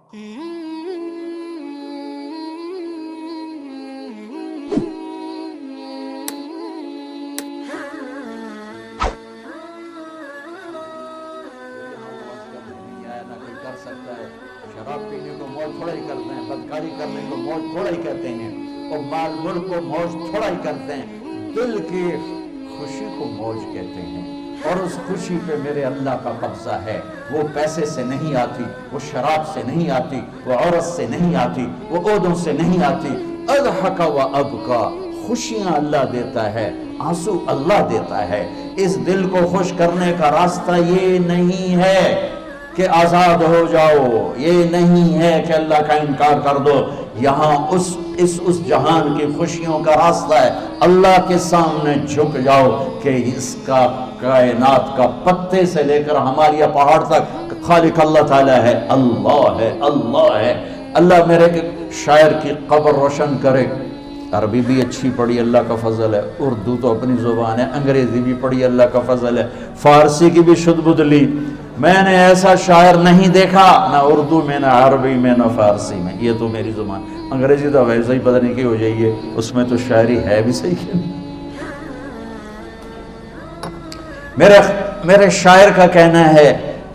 شراب پینے کو موج تھوڑا ہی کرتے ہیں، بدکاری کرنے کو موج تھوڑا ہی کہتے ہیں، اور مال ملک کو موج تھوڑا ہی کرتے ہیں، دل کی خوشی کو موج کہتے ہیں۔ اور اس خوشی پہ میرے اللہ کا قبضہ ہے، وہ پیسے سے نہیں آتی، وہ شراب سے نہیں آتی، وہ عورت سے نہیں آتی، وہ عہدوں سے نہیں آتی۔ اضحک و ابکا، خوشیاں اللہ دیتا ہے، آنسو اللہ دیتا ہے۔ اس دل کو خوش کرنے کا راستہ یہ نہیں ہے کہ آزاد ہو جاؤ، یہ نہیں ہے کہ اللہ کا انکار کر دو، یہاں اس جہان کی خوشیوں کا راستہ ہے اللہ کے سامنے جھک جاؤ کہ اس کا کائنات کا پتے سے لے کر ہمالیہ پہاڑ تک خالق اللہ تعالیٰ ہے، اللہ ہے، اللہ ہے۔ اللہ میرے شاعر کی قبر روشن کرے۔ عربی بھی اچھی پڑھی، اللہ کا فضل ہے، اردو تو اپنی زبان ہے، انگریزی بھی پڑھی، اللہ کا فضل ہے، فارسی کی بھی شد بدھ لی۔ میں نے ایسا شاعر نہیں دیکھا، نہ اردو میں، نہ عربی میں، نہ فارسی میں، یہ تو میری زبان۔ انگریزی تو ویسے ہی پتہ نہیں کی ہو جائیے، اس میں تو شاعری ہے بھی صحیح ہے۔ میرے شاعر کا کہنا ہے،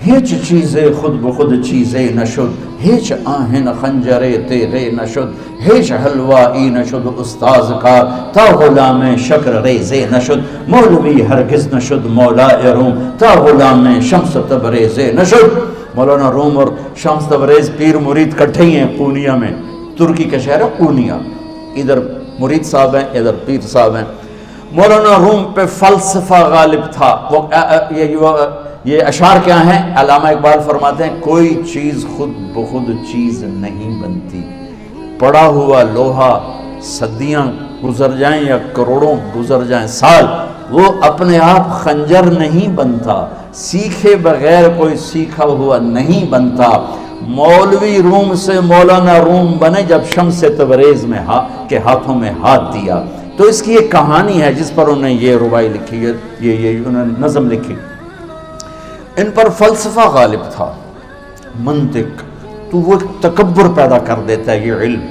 ہیچ چیزیں خود بخود چیزیں نشد، ہیچ آہن خنجرے تیرے نشد، ہیچ حلوائی نشد استاذ کا، تا غلام شکر ریزے نشد، مولوی ہرگز نشد مولا روم، تا غلام شمس تبریز نشد۔ مولانا روم اور شمس تبریز پیر مرید کٹھے ہی ہیں قونیہ میں، ترکی کا شہر ہے قونیہ، ادھر مرید صاحب ہیں، ادھر پیر صاحب ہیں۔ مولانا روم پہ فلسفہ غالب تھا۔ یہ اشعار کیا ہیں؟ علامہ اقبال فرماتے ہیں، کوئی چیز خود بخود چیز نہیں بنتی، پڑا ہوا لوہا صدیاں گزر جائیں یا کروڑوں گزر جائیں سال، وہ اپنے آپ خنجر نہیں بنتا، سیکھے بغیر کوئی سیکھا ہوا نہیں بنتا۔ مولوی روم سے مولانا روم بنے جب شمس تبریز میں کے ہاتھوں میں ہاتھ دیا۔ تو اس کی ایک کہانی ہے جس پر انہوں نے یہ ربائی لکھی ہے، یہ انہوں نے نظم لکھی۔ ان پر فلسفہ غالب تھا، منطق، تو وہ تکبر پیدا کر دیتا ہے یہ علم۔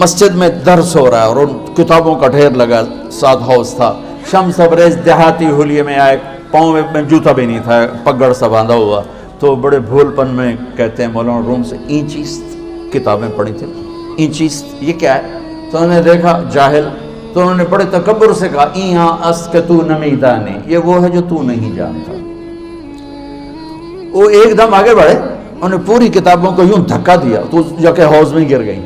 مسجد میں درس ہو رہا ہے اور ان کتابوں کا ڈھیر لگا، ساتھ ہاؤس تھا۔ شمس تبریز دیہاتی حلیے میں آئے، پاؤں میں جوتا بھی نہیں تھا، پگڑ سا باندھا ہوا، تو بڑے بھول پن میں کہتے ہیں مولانا روم سے، اینچیست کتابیں پڑھی تھیں، اینچیست یہ کیا ہے؟ تو انہوں نے دیکھا جاہل، تو انہوں نے بڑے تکبر سے کہا، ایہاں است کہ تو نمیدانی، یہ وہ ہے جو تو نہیں جانتا۔ وہ ایک دم آگے بڑھے، انہوں نے پوری کتابوں کو یوں دھکا دیا تو جا کے حوض میں گر گئی۔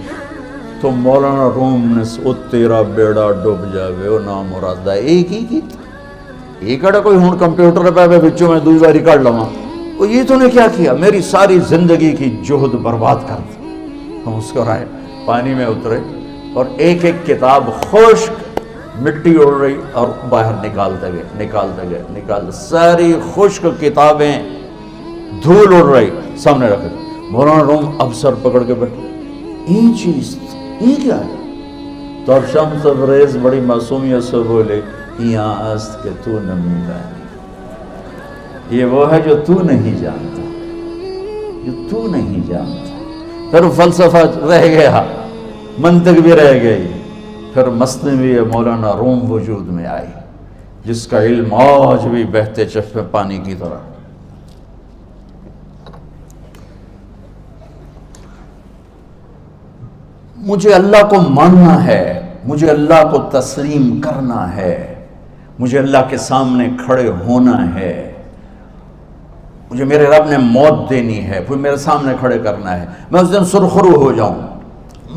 تو مولانا روم نے او تیرا بیڑا ڈوب جاوے او نام مراد ہے، ایک ہی کی ایک اڑا کوئی ہون کمپیوٹر پہ بچوں میں دوسرا ریکارڈ لواں، وہ یہ تو نے کیا کیا، میری ساری زندگی کی جہد برباد کر دی۔ ہم مسکرائے، پانی میں اترے اور ایک ایک کتاب خشک مٹی اڑ رہی اور باہر نکالتے گئے، ساری خشک کتابیں دھول اڑ رہی سامنے رکھ دی۔ مولانا روم اب سر پکڑ کے بیٹھے، این چیز یہ کیا ہے؟ تو اب شمس تبریز بڑی معصومیت سے بولے، یہاں است کہ تو نمیدانی، یہ وہ ہے جو تو نہیں جانتا، جو تو نہیں جانتا۔ پھر فلسفہ رہ گیا، منطق بھی رہ گئی، پھر مثنوی مولانا روم وجود میں آئی، جس کا علم آج بھی بہتے چشمے پانی کی طرح۔ مجھے اللہ کو ماننا ہے، مجھے اللہ کو تسلیم کرنا ہے، مجھے اللہ کے سامنے کھڑے ہونا ہے، مجھے میرے رب نے موت دینی ہے، پھر میرے سامنے کھڑے کرنا ہے، میں اس دن سرخرو ہو جاؤں،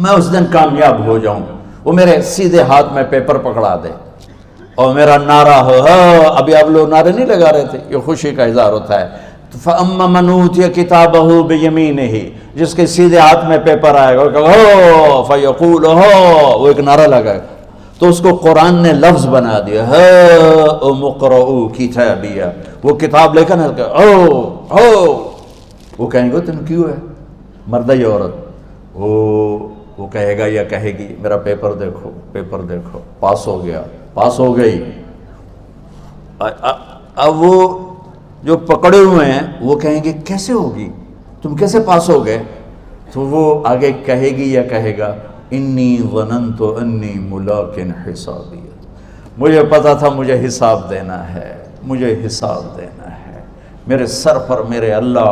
میں اس دن کامیاب ہو جاؤں، وہ میرے سیدھے ہاتھ میں پیپر پکڑا دے اور میرا نعرہ ہو، ابھی آپ لوگ نعرے نہیں لگا رہے تھے، یہ خوشی کا اظہار ہوتا ہے۔ فَأَمَّا مَنْ أُوتِيَ كِتَابَهُ بِيَمِينِهِ، جس کے سیدھے ہاتھ میں پیپر آئے گا فَيَقُولُ وہ ایک نعرہ لگائے، تو اس کو قرآن نے لفظ بنا دیا، هَاؤْمُ اقْرَءُوا كِتَابِيَهْ، وہ کتاب لے کر وہ کہیں گے تم کیوں ہے، مرد یا عورت، وہ کہے گا یا کہے گی، میرا پیپر دیکھو، پیپر دیکھو، پاس ہو گیا، پاس ہو گئی۔ اب وہ جو پکڑے ہوئے ہیں وہ کہیں گے کیسے ہوگی، تم کیسے پاس ہو گئے؟ تو وہ آگے کہے گی یا کہے گا انی ظننت انی ملاقٍ حسابیہ، مجھے پتا تھا مجھے حساب دینا ہے، مجھے حساب دینا ہے، میرے سر پر میرے اللہ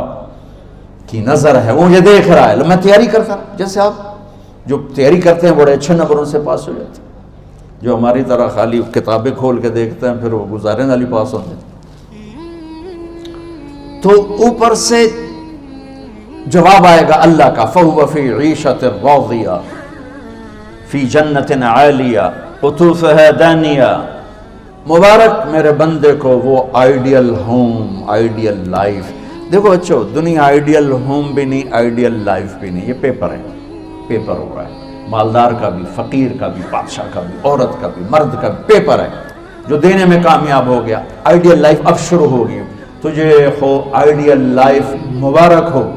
کی نظر ہے، وہ مجھے دیکھ رہا ہے۔ میں تیاری کرتا، جیسے آپ جو تیاری کرتے ہیں بڑے اچھے نمبروں سے پاس ہو جاتے ہیں، جو ہماری طرح خالی کتابیں کھول کے دیکھتے ہیں پھر وہ گزارے والی پاس ہوتے ہیں۔ تو اوپر سے جواب آئے گا اللہ کا فَهُوَ فِي عِيشَةٍ رَاضِيَةٍ فِي جَنَّةٍ عَالِيَةٍ قُطُوفُهَا دَانِيَةٌ۔ مبارک میرے بندے کو وہ آئیڈیل ہوم، آئیڈیل لائف۔ دیکھو بچو، دنیا آئیڈیل ہوم بھی نہیں، آئیڈیل لائف بھی نہیں، یہ پیپر ہے، پیپر ہو رہا ہے، مالدار کا بھی، فقیر کا بھی، بادشاہ کا بھی، عورت کا بھی، مرد کا بھی پیپر ہے، جو دینے میں کامیاب ہو گیا۔ آئیڈیل لائف اب شروع ہوگی، تجھے ہو آئیڈیل لائف مبارک ہو۔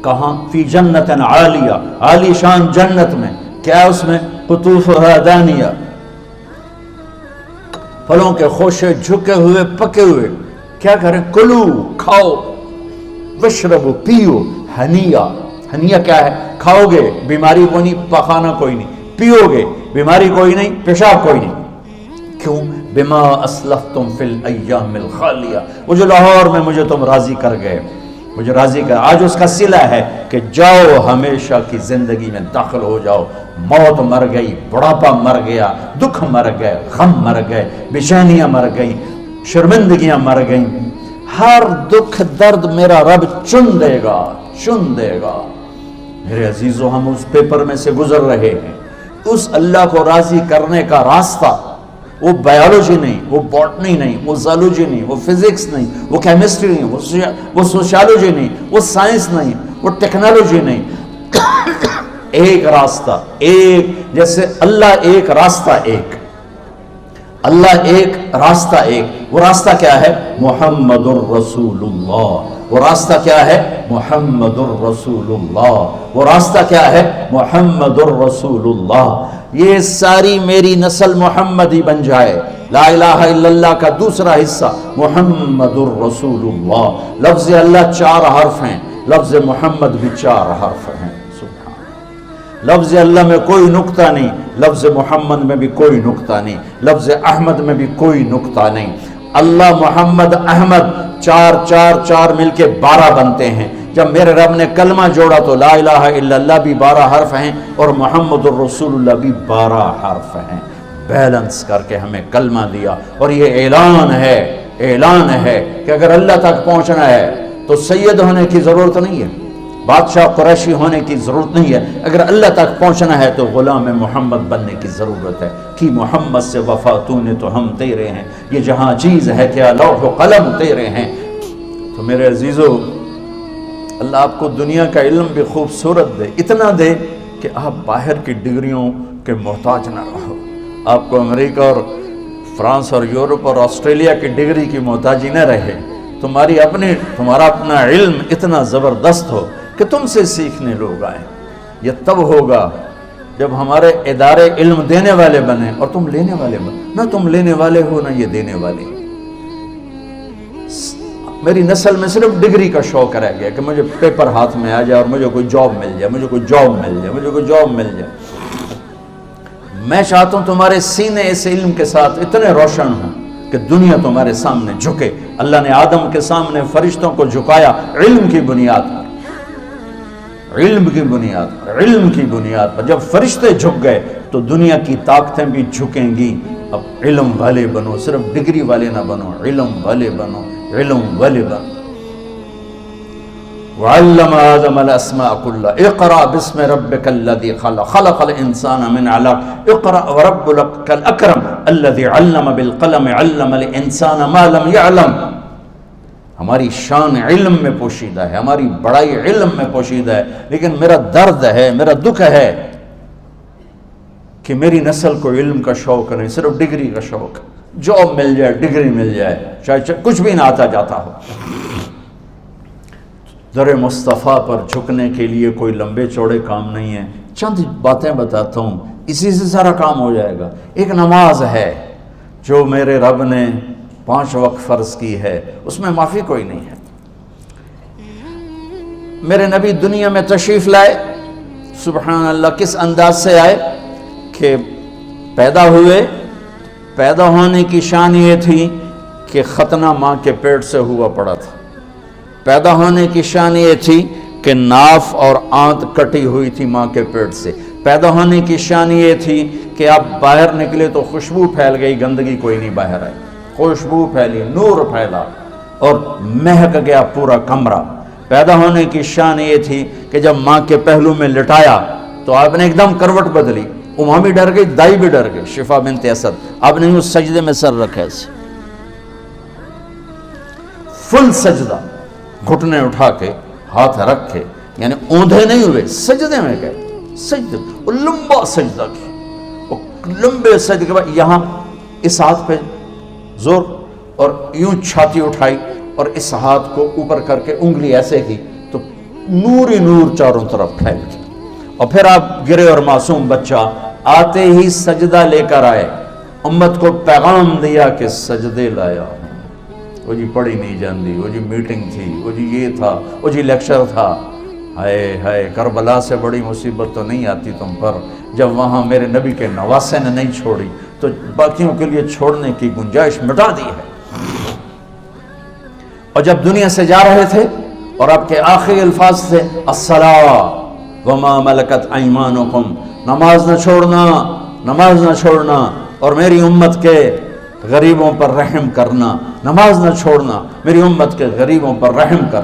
کہاں؟ فی جنت عالیہ، عالی شان جنت میں، کیا اس میں؟ قطوفها دانیہ، پھلوں کے خوشے جھکے ہوئے پکے ہوئے۔ کیا کریں؟ کلو، کھاؤ، وشربو، پیو، ہنیا۔ ہنیا کیا ہے؟ کھاؤ گے بیماری کوئی نہیں، پخانہ کوئی نہیں، پیو گے بیماری کوئی نہیں، پیشاب کوئی نہیں۔ کیوں؟ بما اسلفتم فی الایام الخالیہ، وہ جو لاہور میں مجھے تم راضی کر گئے، مجھے راضی کر، آج اس کا صلہ ہے کہ جاؤ ہمیشہ کی زندگی میں داخل ہو جاؤ۔ موت مر گئی، بڑھاپا مر گیا، دکھ مر گئے، غم مر گئے، بے چینیاں مر گئیں، شرمندگیاں مر گئیں، ہر دکھ درد میرا رب چن دے گا، چن دے گا۔ میرے عزیزو، ہم اس پیپر میں سے گزر رہے ہیں۔ اس اللہ کو راضی کرنے کا راستہ وہ بایولوجی نہیں، وہ باٹنی نہیں، وہ زالوجی نہیں، وہ فزکس نہیں، وہ کیمسٹری نہیں، وہ سوشیالوجی نہیں، وہ سائنس نہیں، وہ ٹیکنالوجی نہیں۔ ایک راستہ، ایک، جیسے اللہ ایک، راستہ ایک، اللہ ایک، راستہ ایک۔ وہ راستہ کیا ہے؟ محمد الرسول اللہ۔ وہ راستہ کیا ہے؟ محمد الرسول اللہ۔ وہ راستہ کیا ہے؟ محمد الرسول اللہ۔ یہ ساری میری نسل محمدی بن جائے۔ لا الہ الا اللہ کا دوسرا حصہ محمد الرسول اللہ۔ لفظ اللہ 4 حرف ہیں، لفظ محمد بھی 4 حرف ہیں۔ لفظ اللہ میں کوئی نقطہ نہیں، لفظ محمد میں بھی کوئی نقطہ نہیں، لفظ احمد میں بھی کوئی نقطہ نہیں۔ اللہ، محمد، احمد، 4 4 4 مل کے 12 بنتے ہیں۔ جب میرے رب نے کلمہ جوڑا تو لا الہ الا اللہ بھی 12 حرف ہیں اور محمد الرسول اللہ بھی 12 حرف ہیں۔ بیلنس کر کے ہمیں کلمہ دیا، اور یہ اعلان ہے، اعلان ہے کہ اگر اللہ تک پہنچنا ہے تو سید ہونے کی ضرورت نہیں ہے، بادشاہ قریشی ہونے کی ضرورت نہیں ہے۔ اگر اللہ تک پہنچنا ہے تو غلام محمد بننے کی ضرورت ہے۔ کہ محمد سے وفا تو نے تو ہم تیرے ہیں، یہ جہاں چیز ہے کیا لوح و قلم تیرے ہیں۔ تو میرے عزیزو، اللہ آپ کو دنیا کا علم بھی خوبصورت دے، اتنا دے کہ آپ باہر کی ڈگریوں کے محتاج نہ رہو، آپ کو امریکہ اور فرانس اور یورپ اور آسٹریلیا کی ڈگری کی محتاجی نہ رہے، تمہارا اپنا علم اتنا زبردست ہو کہ تم سے سیکھنے لوگ آئیں۔ یہ تب ہوگا جب ہمارے ادارے علم دینے والے بنے اور تم لینے والے بنے، نہ تم لینے والے ہو نہ یہ دینے والے۔ میری نسل میں صرف ڈگری کا شوق رہ گیا کہ مجھے پیپر ہاتھ میں آ جائے اور مجھے کوئی جاب مل جائے، مجھے کوئی جاب مل جائے، مجھے کوئی جاب مل جائے۔ میں چاہتا ہوں تمہارے سینے اس علم کے ساتھ اتنے روشن ہوں کہ دنیا تمہارے سامنے جھکے۔ اللہ نے آدم کے سامنے فرشتوں کو جھکایا علم کی بنیاد پر، علم کی بنیاد پر، علم کی بنیاد پر۔ جب فرشتے جھک گئے تو دنیا کی طاقتیں بھی جھکیں گی۔ اب علم والے بنو، صرف ڈگری والے نہ بنو، علم والے بنو، علم والے بنو۔ وعلم آدم الاسماء كلها اقرأ باسم ربك الذي خلق خلق الانسان من علق اقرأ وربك الاكرم الذي علم بالقلم علم الانسان ما لم يعلم۔ ہماری شان علم میں پوشیدہ ہے، ہماری بڑائی علم میں پوشیدہ ہے، لیکن میرا درد ہے، میرا دکھ ہے کہ میری نسل کو علم کا شوق نہیں، صرف ڈگری کا شوق۔ جاب مل جائے، ڈگری مل جائے، چاہے کچھ بھی نہ آتا جاتا ہو۔ در مصطفیٰ پر جھکنے کے لیے کوئی لمبے چوڑے کام نہیں ہے، چند باتیں بتاتا ہوں، اسی سے سارا کام ہو جائے گا۔ ایک نماز ہے جو میرے رب نے 5 وقت فرض کی ہے، اس میں معافی کوئی نہیں ہے۔ میرے نبی دنیا میں تشریف لائے، سبحان اللہ کس انداز سے آئے کہ پیدا ہوئے، پیدا ہونے کی شان یہ تھی کہ ختنہ ماں کے پیٹ سے ہوا پڑا تھا، پیدا ہونے کی شان یہ تھی کہ ناف اور آنت کٹی ہوئی تھی ماں کے پیٹ سے، پیدا ہونے کی شان یہ تھی کہ آپ باہر نکلے تو خوشبو پھیل گئی، گندگی کوئی نہیں باہر آئی، خوشبو پھیلی، نور پھیلا اور مہک گیا پورا کمرہ۔ پیدا ہونے کی شان یہ تھی کہ جب ماں کے پہلو میں لٹایا تو آپ نے ایک دم کروٹ بدلی، اماں بھی ڈر گئی، دائی بھی ڈر گئی، شفا بنت اسد، آپ نے اس سجدے میں سر رکھا ایسے فل سجدہ، گھٹنے اٹھا کے ہاتھ رکھ کے، یعنی اوندھے نہیں ہوئے، سجدے میں گئے، سجدے وہ لمبا سجدہ کیا، وہ لمبے سجدے کے بعد یہاں اس ہاتھ پہ زور اور یوں چھاتی اٹھائی اور اس ہاتھ کو اوپر کر کے انگلی ایسے کی تو نور ہی نور چاروں طرف پھیل گیا، اور پھر آپ گرے اور معصوم بچہ آتے ہی سجدہ لے کر آئے، امت کو پیغام دیا کہ سجدے لایا ہوں۔ وہ جی پڑھی نہیں جاندی، وہ جی میٹنگ تھی، وہ جی یہ تھا، وہ جی لیکچر تھا، ہائے ہائے کربلا سے بڑی مصیبت تو نہیں آتی تم پر جب وہاں میرے نبی کے نواسے نے نہیں چھوڑی تو باقیوں کے لیے چھوڑنے کی گنجائش مٹا دی ہے۔ اور جب دنیا سے جا رہے تھے اور آپ کے آخری الفاظ تھے الصلاۃ وما ملکت ایمانکم، نماز نہ چھوڑنا، نماز نہ چھوڑنا، اور میری امت کے غریبوں پر رحم کرنا، نماز نہ چھوڑنا، میری امت کے غریبوں پر رحم کر۔